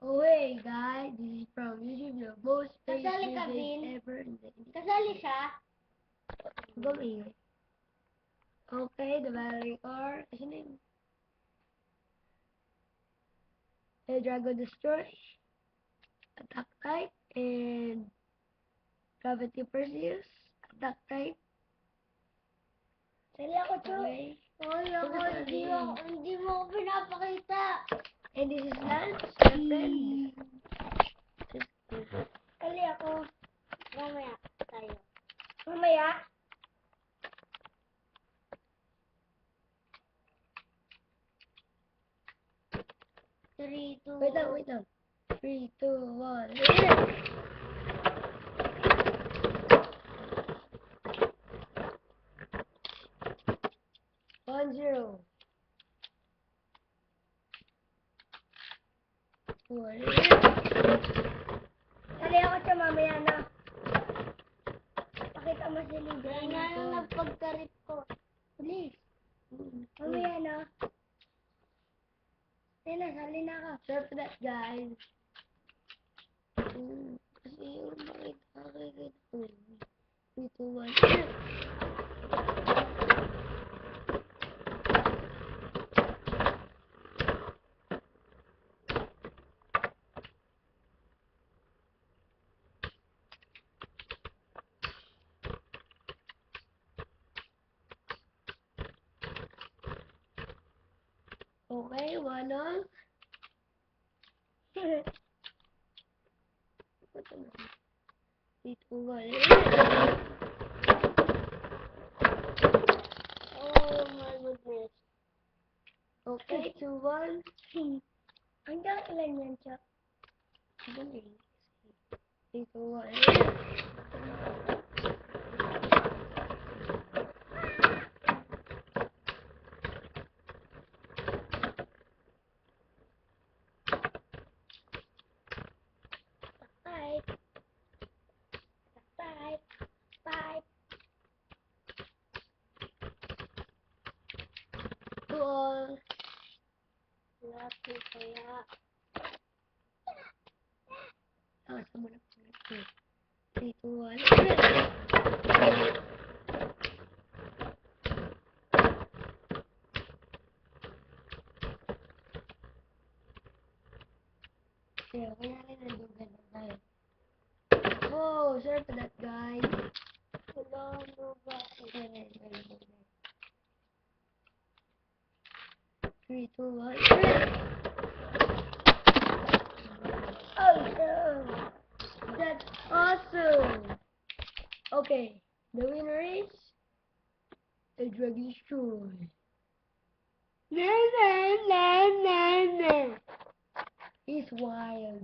Oh hey guys, this is from YouTube, the most famous Kasali ka, music Bin? ever in the Kasali siya? Gawin. Okay, the battery car. Kasi na yun. The Dragon Destroy, Attack Type, and Gravity Perseus, Attack Type. Sali ako, Chu. Okay. Hoy, ako, hindi mo ako pinapakita. And this is Lance, my friend. Sali ako. Mamaya tayo. Mamaya? Three, two, Wait lang. 3, 2, 1. 1-0. Sali ako siya mamaya na. Pakita mo si Liga. Nga na nagpagkarip ko. Please. Mamaya na. Sali na ako. Sorry for that, guys. Kasi yung makita ko. 3, 2, 1. Okay, 1-0. 3, 2, 1. Oh my goodness. Okay, 2-1. Hanggang ilan yan siya? 3, 2, 1. Five. Goal. Lucky kaya. Sa muna. 3, 2, 1. Kaya rin nandugan na tayo. Oh, sorry for that, guys. Wala mo ba? 3, 2, 1. Awesome! That's awesome! Okay, the winner is the Dragon Destroy. Na. He's wild.